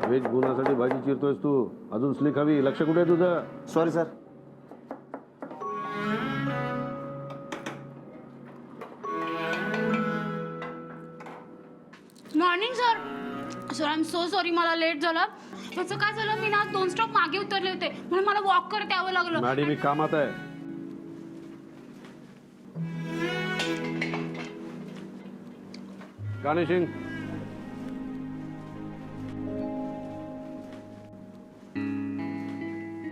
Veg गुणासाठी भाजी चिरतोयस तू, अजून slick हवी. लक्ष कुठे आहे तुझं? Sorry sir. Morning sir. Sir I am so sorry, मला लेट झालं. त्याचं काय झालं, मी ना 2 स्टॉप मागे उतरले होते म्हणून मला वॉक करत यावं लागलं. मॅडम मी कामात आहे. गार्निशिंग.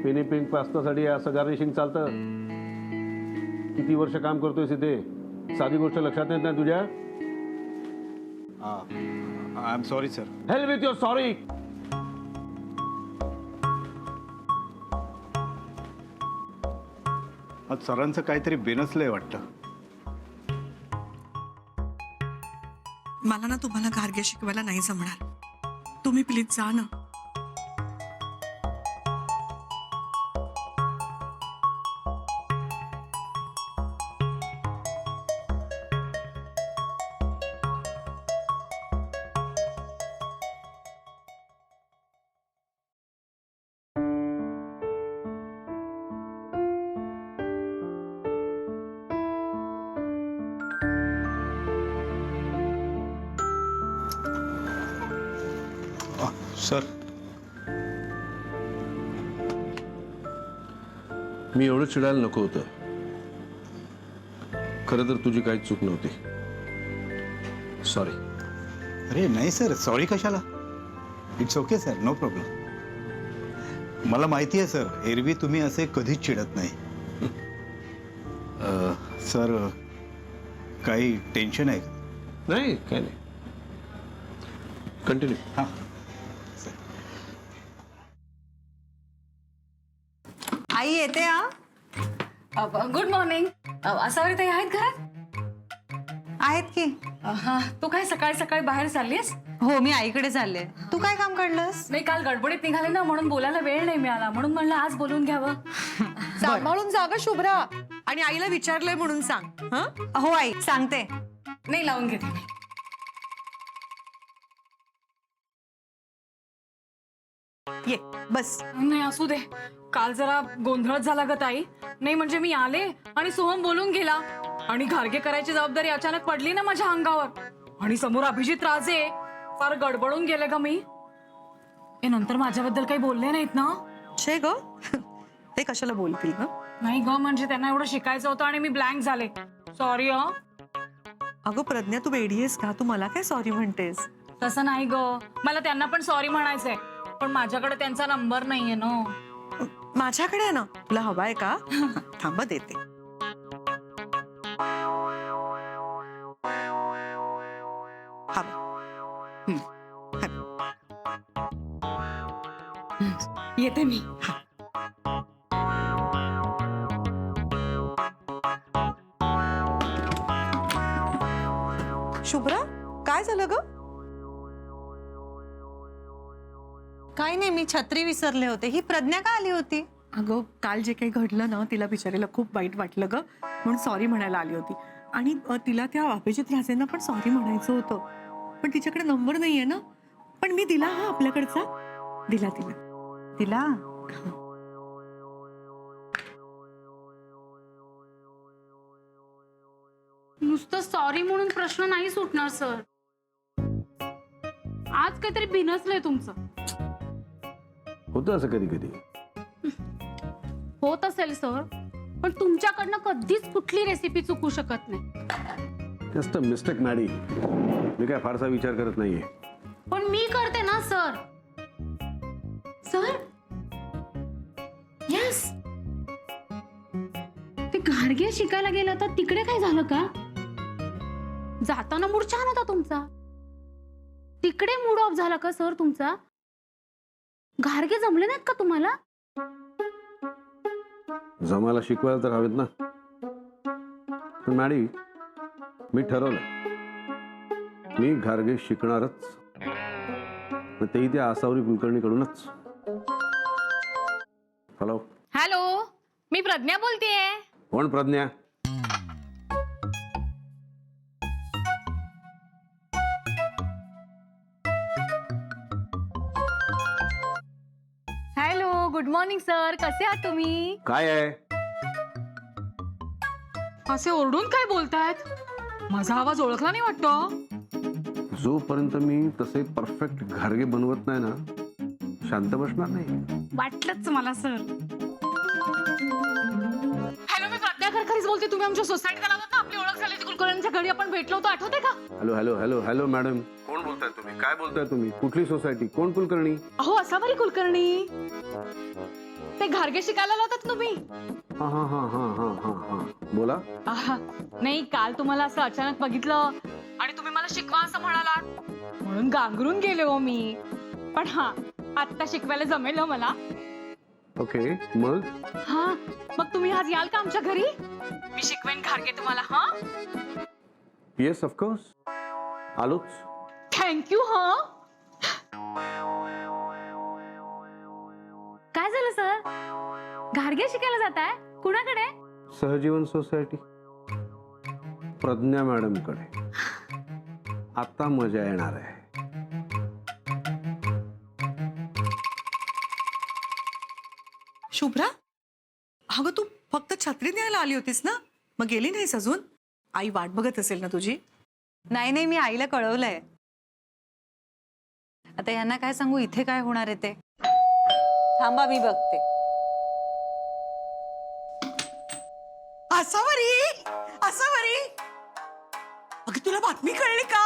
पेनी पिंक पास्तासाठी असं गार्निशिंग चालतं? किती वर्ष काम करतोयस इथे, साधी गोष्ट लक्षात येत नाही तुझ्या? I am sorry sir. Hell with your sorry. आज सरांचं काहीतरी बेनसलंय वाटतं. मला ना तुम्हाला गार्गे शिकवायला नाही जमणार. तुम्ही प्लीज जा ना. सर, मी एवढं चिडायला नको होतं. खरं तर तुझी काहीच चूक नव्हती. सॉरी. अरे नाही सर, सॉरी कशाला. It's okay sir, no problem. मला माहिती आहे सर, एरवी तुम्ही असे कधीच चिडत नाही. सर, काही टेन्शन आहे का? नाही, काय नाही. कंटिन्यू. हां. आई येते हा. Good morning. असावरी ताई आहेत घरात? आहेत की. हा, तू काय सकाळी सकाळी बाहेर चाललीस? हो, मी आईकडे चालले. तू काय काम काढलंस? नाही, काल गडबडीत निघाले ना, म्हणून बोलायला वेळ नाही मिळाला, म्हणून म्हणलं आज बोलून घ्यावं. सांभाळून जागा शुभ्रा, आणि आईला विचारलंय म्हणून सांग. हं? हो आई, सांगते. नाही, लावून घेते मी. ये बस. नाही, असू दे. काल जरा गोंधळ झाला ग ताई. नाही म्हणजे मी आले आणि सोहम बोलून गेला आणि घारगे करायची जबाबदारी अचानक पडली ना माझ्या अंगावर. आणि समोर अभिजित राजे. फार गडबडून गेले ग मी. हे नंतर माझ्याबद्दल काही बोलले नाहीत ना? छे ग, ते कशाला बोलतील ग? नाही ग, म्हणजे त्यांना एवढं शिकायचं होतं आणि मी ब्लँक झाले. सॉरी. अगं प्रज्ञा, तू वेडी आहेस का? तू मला काय सॉरी म्हणतेस? तसं नाही ग, मला त्यांना पण सॉरी म्हणायचंय, पण माझ्याकडे त्यांचा नंबर नाहीये ना. माझ्याकडे आहे ना. तुला हवाय का? थांब देते. येते मी. शुभ्रा, काय झालं ग? काय नाही, मी छत्री विसरले होते. ही प्रज्ञा का आली होती? अगं, काल जे काही घडलं ना, तिला बिचारीला खूप वाईट वाटलं ग, म्हणून सॉरी म्हणायला आली होती. आणि तिला त्या अभिजित राजेंना पण सॉरी म्हणायचं होतं, पण तिच्याकडे नंबर नाहीये ना. पण मी दिला हा आपल्याकडचा. दिला तिला. तिला नुसतं सॉरी म्हणून प्रश्न नाही सुटणार सर. आज काहीतरी बिनसलंय तुमचं. होतं असं कधी कधी. होत असेल सर, पण तुमच्याकडनं कधीच कुठली रेसिपी चुकू शकत नाही. Just mistake Maddy. मी काय फारसा विचार करत नाहीये. पण मी करते ना सर. Sir, yes. ते घारगे शिकायला गेला होता, तिकडे काय झालं का? जाताना मूड छान होता तुमचा, तिकडे मूड ऑफ झाला का सर तुमचा? घारगे जमले नाहीत का तुम्हाला? जमायला शिकवायला तर हवेत ना. पण मॅडी, मी ठरवलं, मी घारगे शिकणारच. तेही त्या आसावरी कुलकर्णीकडूनच. हॅलो. हॅलो, मी प्रज्ञा बोलतेय. कोण प्रज्ञा? गुड मॉर्निंग सर, कसे आहात तुम्ही? काय आहे? असे ओरडून काय बोलतायत? माझा आवाज ओळखला नाही वाटतो. जोपर्यंत मी तसे परफेक्ट घारगे बनवत नाही ना, शांत बसणार नाही. वाटलंच मला सर. हॅलो, मी प्रज्ञा खरखरीच बोलते. तुम्ही आमच्या सोसायटीत आलात ना, आपली ओळख झाली. कुलकर्णीच्या घरी आपण भेटलो होतो, आठवते का? Hello hello hello hello madam, कोण बोलताय तुम्ही? काय बोलताय तुम्ही? कुठली सोसायटी? कोण कुलकर्णी? अहो असावरी कुलकर्णी, ते घारगे शिकायला लावतात तुम्ही. हा हा हा हा हा हा हा, बोला. आहा, नाही, काल तुम्हाला असं अचानक बघितलं आणि तुम्ही मला शिकवा असं म्हणालात, म्हणून गांगरून गेले हो मी. पण हा, आत्ता शिकवायला जमेल हो मला. ओके, मग? हा, मग तुम्ही आज याल का आमच्या घरी? मी शिकवेन घारगे तुम्हाला. हा, येस ऑफकोर्स, आलोच. थँक्यू. हा, काय झालं सर? घारगे शिकायला जाताय? कुणाकडे? सहजीवन सोसायटी, प्रज्ञा मॅडम कडे. आता मजा येणार आहे. शुभ्रा, अगं तू फक्त छत्री न्यायला आली होतीस ना, मग गेली नाहीस अजून? आई वाट बघत असेल ना तुझी. नाही नाही, मी आईला कळवलंय. आता यांना काय सांगू इथे काय होणार आहे ते. थांबा, मी बघते. असावरी, अगं तुला बातमी कळली का?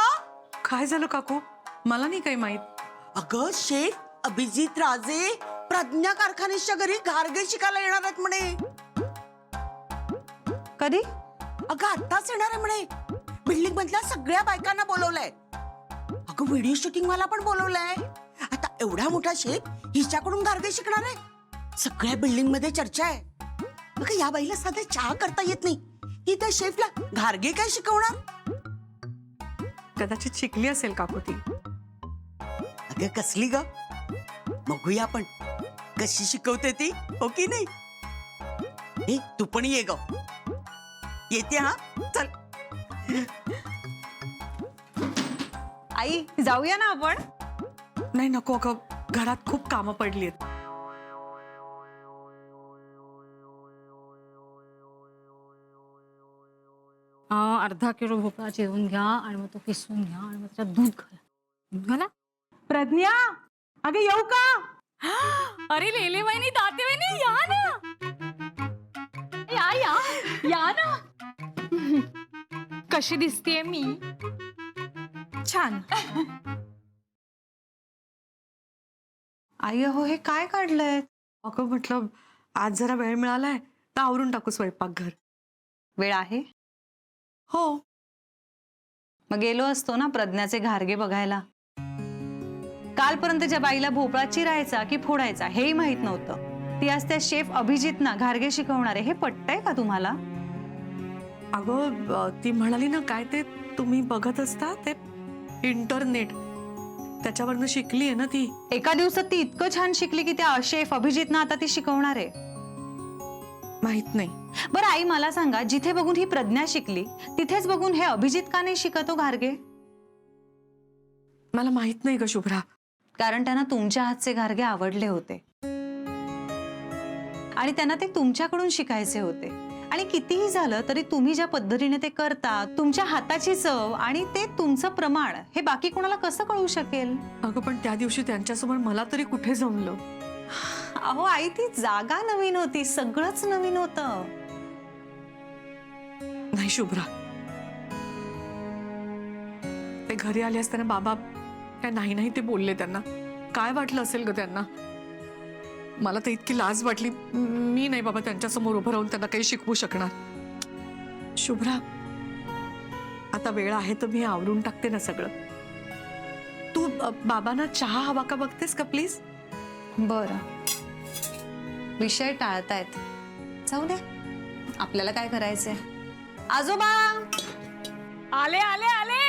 काय झालं काकू? मला नाही काही माहित. अगं शेख अभिजित राजे प्रज्ञा कारखान्याच्या घरी घारगे शिकायला येणार आहेत म्हणे. कधी? अगं आत्ताच येणार आहे म्हणे. बिल्डिंग मधल्या सगळ्या बायकांना बोलवलंय. अगं व्हिडिओ शूटिंग मला पण बोलवलंय. आता एवढा मोठा शेख हिच्याकडून घारगे शिकणार आहे. सगळ्या बिल्डिंग मध्ये चर्चा आहे. अगं या बाईला साधे चहा करता येत नाही, ही त्या शेफला घारगे काय शिकवणार? कदाचित शिकली असेल काकू ती. अगं कसली ग? बघूया आपण कशी शिकवते ती, हो की नाही? ए तू पण ये ग. येते हा, चल. आई जाऊया ना आपण. नाही नको, अगं घरात खूप कामं पडली आहेत. अर्धा किलो भोपळा चिरून घ्या आणि मग तो किसून घ्या आणि मग त्याच्यात दूध घाला. दूध घाला. प्रज्ञा, अगे येऊ का? अरे लेले वहिनी, ताते वहिनी, या ना. या या या ना. कशी दिसतेय मी? छान. आई हो, हे काय काढलंय? अगं म्हटलं आज जरा वेळ मिळालाय तर आवरून टाकू स्वयंपाकघर. वेळ आहे? हो. मग गेलो असतो ना प्रज्ञाचे घारगे बघायला. कालपर्यंत ज्या बाईला भोपळा चिरायचा की फोडायचा हेही माहित नव्हतं, ती आज त्या शेफ अभिजितना घारगे शिकवणारे. हे पटतंय का तुम्हाला? अगं ती म्हणाली ना, काय ते तुम्ही बघत असता ते इंटरनेट, त्याच्यावरनं शिकली आहे ना ती. एका दिवसात ती इतकं छान शिकली की त्या शेफ अभिजितना आता ती शिकवणार आहे. माहित नाही. बरं आई, मला सांगा, जिथे बघून ही प्रज्ञा शिकली तिथेच बघून हे अभिजित का नाही शिकतो घारगे? मला माहित नाही ग शुभ्रा. कारण त्यांना तुमच्या हातचे घारगे आवडले होते आणि त्यांना ते तुमच्याकडून शिकायचे होते. आणि कितीही झालं तरी तुम्ही ज्या पद्धतीने ते करता, तुमच्या हाताची चव आणि ते तुमचं प्रमाण, हे बाकी कोणाला कसं कळू शकेल? अगं पण त्या दिवशी त्यांच्यासमोर मला तरी कुठे जमलं. अहो आई, ती जागा नवीन होती, सगळंच नवीन होतं. नाही शुभ्रा, ते घरी आले असताना बाबा काय नाही नाही ते बोलले. त्यांना काय वाटलं असेल ग त्यांना. मला तर इतकी लाज वाटली. मी नाही बाबा त्यांच्यासमोर उभं राहून त्यांना काही शिकवू शकणार. शुभ्रा, आता वेळ आहे तर मी आवरून टाकते ना सगळं. तू बाबांना चहा हवा का बघतेस का प्लीज? बरं, विषय टाळतायत, जाऊ द्या. आपल्याला काय करायचंय? आजोबा आले आले आले.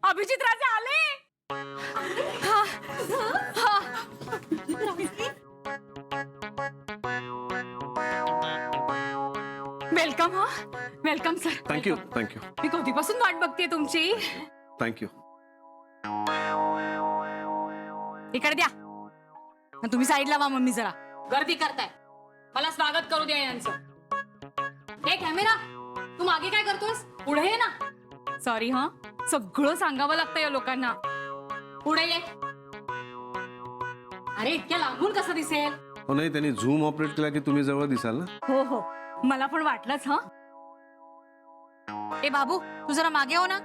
अभिजित राजे आले. हा, हा. वेलकम. हा, वेलकम सर. थँक्यू थँक्यू मी कधीपासून वाट बघते तुमची. थँक्यू. इकडे द्या. तुम्ही साईडला वा मम्मी जरा. गर्दी करताय. मला स्वागत करू द्या यांचं. हे कॅमेरा, तू मागे काय करतोस? पुढे ये ना. सॉरी हा, सगळं सांगावं लागतं या लोकांना. पुढे ये. अरे इतक्या लांबून कसं दिसेल? हो नाही, त्यांनी झूम ऑपरेट केला की तुम्ही जवळ दिसाल ना. हो हो, मला पण वाटलंच. हा ए बाबू, तू जरा मागे हो ना.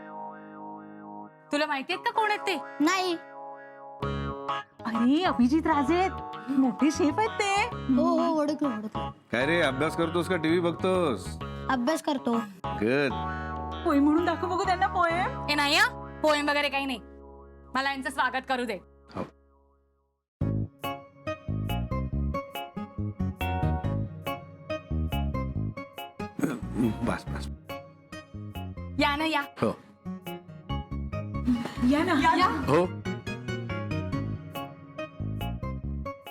तुला माहिती आहेत का कोण आहेत ते? नाही. अरे अभिजित राजे, मोठे शेफ आहेत ते. हो हो, ओळखलं. काय रे, अभ्यास करतोस का टीव्ही बघतोस? अभ्यास करतो. गुड. पोएम म्हणून दाखव बघू त्यांना. पोएम हे नाही, हा पोएम वगैरे काही नाही. मला यांचं स्वागत करू दे. हो. बस बस. या ना, या. हो या ना, या. हो.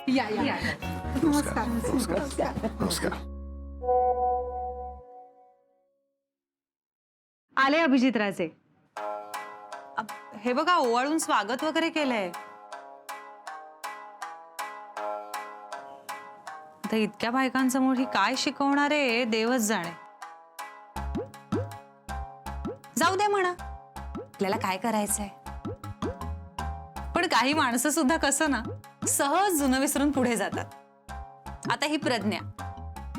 या या. नमस्कार नमस्कार. आले अभिजित राजे. हे बघा, ओवाळून स्वागत वगैरे केलंय. आता इतक्या बायकांसमोर ही काय शिकवणार आहे देवच जाणे. जाऊ दे म्हणा, आपल्याला काय करायचंय. पण काही माणसं सुद्धा कसं ना सहज जुनं विसरून पुढे जातात. आता ही प्रज्ञा,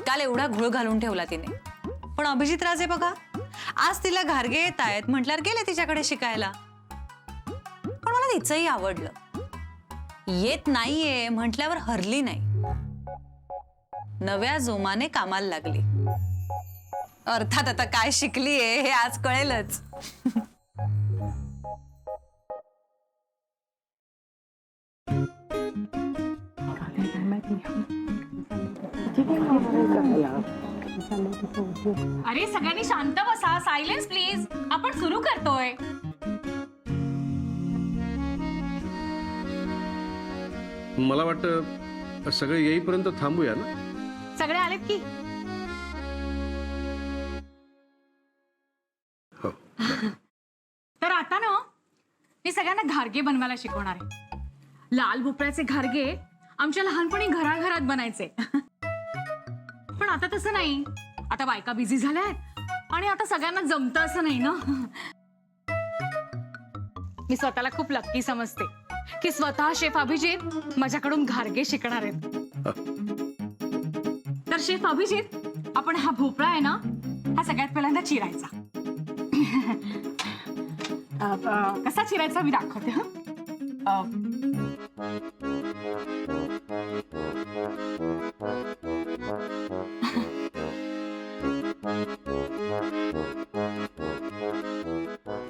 काल एवढा घोळ घालून ठेवला तिने, पण अभिजित राजे बघा, आज तिला घारगे येत आहेत म्हटल्यावर गेले तिच्याकडे शिकायला. पण मला तिचंही आवडलं. येत नाहीये म्हटल्यावर हरली नाही, नव्या जोमाने कामाला लागली. अर्थात आता काय शिकलीये हे आज कळेलच. अरे सगळ्यांनी शांत बसा. Silence please. आपण सुरू करतोय. मला वाटतं सगळे येईपर्यंत थांबूया ना. सगळे आलेत की? हो. तर आता ना मी सगळ्यांना घारगे बनवायला शिकवणार आहे. लाल भोपळ्याचे घारगे आमच्या लहानपणी घराघरात बनायचे. पण आता तसं नाही. आता बायका बिझी झाल्यात आणि आता सगळ्यांना जमतं असं नाही ना. मी स्वतःला खूप लक्की समजते की स्वतः शेफ अभिजित माझ्याकडून घारगे शिकणार आहेत. तर शेफ अभिजित, आपण हा भोपळा आहे ना, हा सगळ्यात पहिल्यांदा चिरायचा. कसा चिरायचा मी दाखवते. हा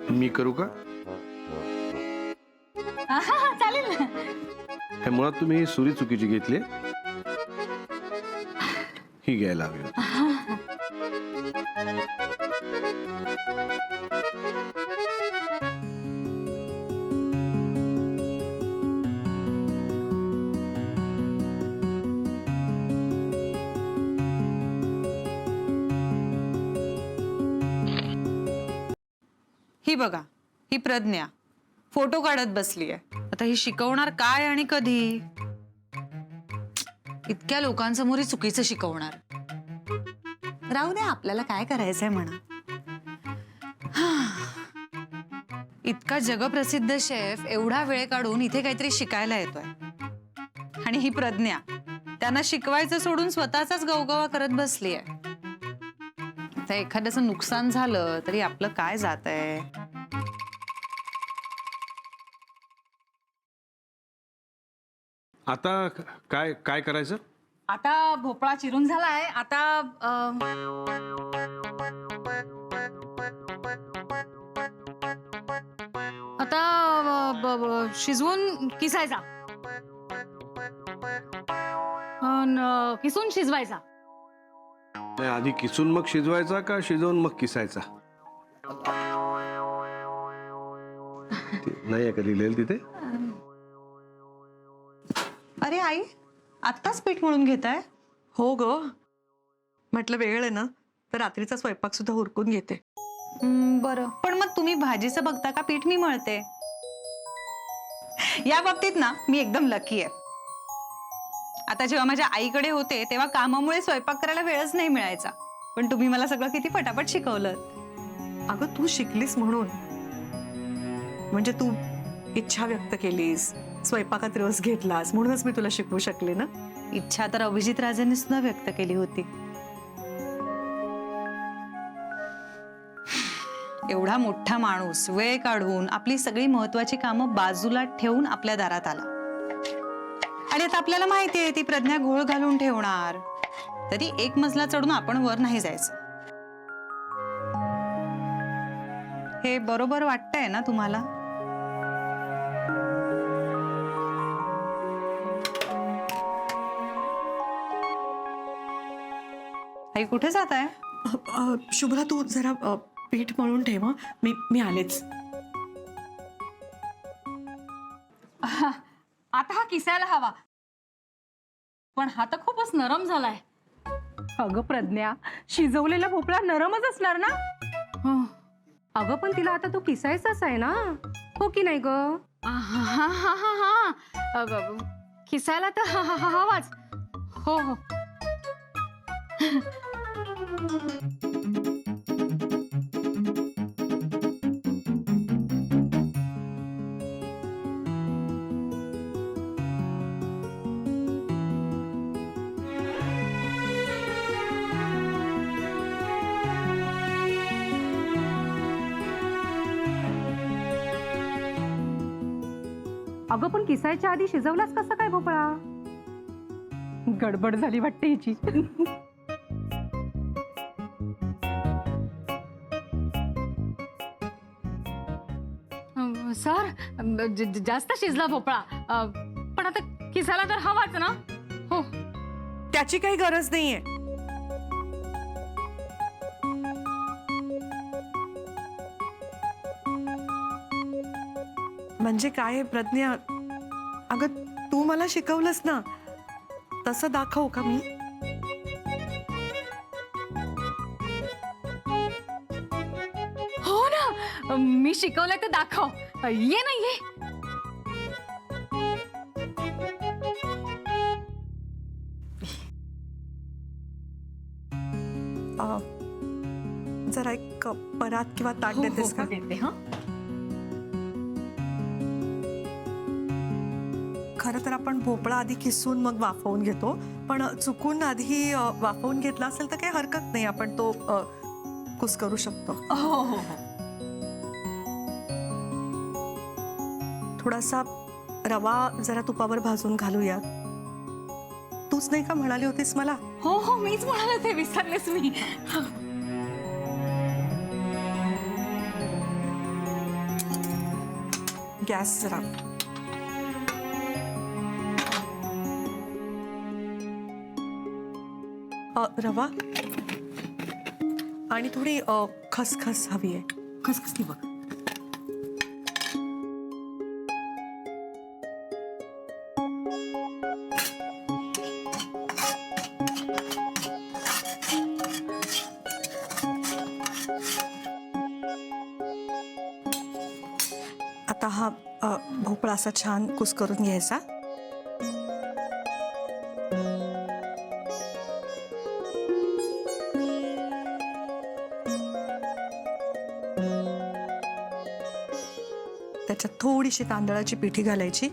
मी करू का? चालेल ना. हे मुळात तुम्ही ही सुरी चुकीची घेतली. ही घ्यायला हवी होती. ही बघा, ही प्रज्ञा फोटो काढत बसली आहे. आता ही शिकवणार काय आणि कधी? इतक्या लोकांसमोर ही चुकीचं शिकवणार. राहू दे, आपल्याला काय करायचंय म्हणा. इतका जगप्रसिद्ध शेफ एवढा वेळ काढून इथे काहीतरी शिकायला येतोय, आणि ही प्रज्ञा त्यांना शिकवायचं सोडून स्वतःचाच गवगवा करत बसली आहे. आता एखाद्याचं नुकसान झालं तरी आपलं काय जात आहे. आता काय काय करायचं? आता भोपळा चिरून झालाय. आता शिजवून किसायचा. किसून शिजवायचा. नाही, आधी किसून मग शिजवायचा का शिजवून मग किसायचा? नाही का लिहिलेलं तिथे? अरे आई, आत्ताच पीठ मळून घेताय? हो ग, म्हटलं वेळ आहे ना, तर रात्रीचा स्वयंपाक सुद्धा उरकून घेते. बरं, पण मग तुम्ही भाजीचं बघता का पीठ मी मळते? या बाबतीत ना मी एकदम लकी आहे. आता जेव्हा माझ्या आईकडे होते तेव्हा कामामुळे स्वयंपाक करायला वेळच नाही मिळायचा, पण तुम्ही मला सगळं किती पटापट शिकवलं. अगं तू शिकलीस म्हणून, म्हणजे तू इच्छा व्यक्त केलीस, स्वयंपाकात रस घेतलास, म्हणूनच मी तुला शिकवू शकले ना. इच्छा तर अभिजित राजेंनी सुद्धा व्यक्त केली होती. एवढा मोठा माणूस वेळ काढून आपली सगळी महत्वाची कामं बाजूला ठेवून आपल्या दारात आला, आणि आता आपल्याला माहिती आहे ती प्रज्ञा घोळ घालून ठेवणार, तरी एक मजला चढून आपण वर नाही जायचं. हे बरोबर वाटतंय ना तुम्हाला? आई कुठे जात आहे? शुभ्रा तू जरा पीठ मळून ठेव हं. मी आलेच. आता हा किसायला हवा, पण हा तर खूपच नरम झालाय. अगं प्रज्ञा, शिजवलेला भोपळा नरमच असणार ना. अगं पण तिला आता तो किसायचाच आहे ना, हो की नाही ग? हा हा हा हा किसायला तर हवाच. हो हो. अगं पण किसायच्या आधी शिजवलाच कसा काय भोपळा? गडबड झाली वाटते हिची. सर, जास्त शिजला भोपळा, पण आता किसायला तर हवाच ना. हो. त्याची काही गरज नाहीये. म्हणजे काय आहे प्रज्ञा, अगं तू मला शिकवलंस ना, तसं दाखव का मी? हो ना, मी शिकवलंय तर दाखव. ये ना ये. जरा एक परात किंवा ताट देतेस का? देते. हा. खरं तर आपण भोपळा आधी किसून मग वाफवून घेतो, पण चुकून आधी वाफवून घेतला असेल तर काही हरकत नाही, आपण तो कुस करू शकतो. हो हो. थोडासा रवा जरा तुपावर भाजून घालूया. तूच नाही का म्हणाली होतीस मला? हो हो, मीच म्हणाले ते, विसरलेच मी. गॅस जरा रवा आणि थोडी खसखस हवी आहे. खसखस की बघ. आता हा भोपळा असा छान कुस करून घ्यायचा. त्याच्यात थोडीशी तांदळाची पिठी घालायची.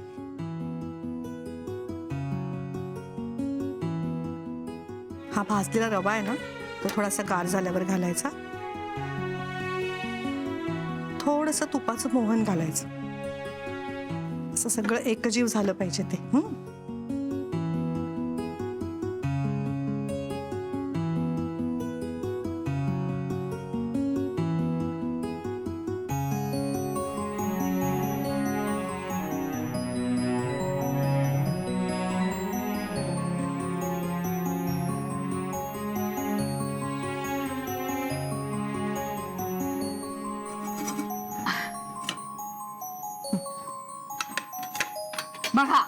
हा भाजलेला रवा आहे ना, तो थोडासा गार झाल्यावर घालायचा. थोडंसं तुपाचं मोहन घालायचं. असं सगळं एकजीव झालं पाहिजे ते. बघा,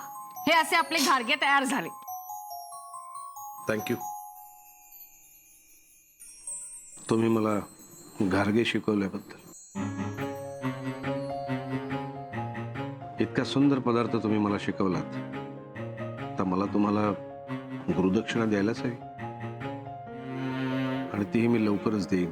हे असे आपले घारगे तयार झाले. थँक्यू. तुम्ही मला घारगे शिकवल्याबद्दल. इतका सुंदर पदार्थ तुम्ही मला शिकवलात, तर मला तुम्हाला गुरुदक्षिणा द्यायलाच हवी आणि तीही मी लवकरच देईन.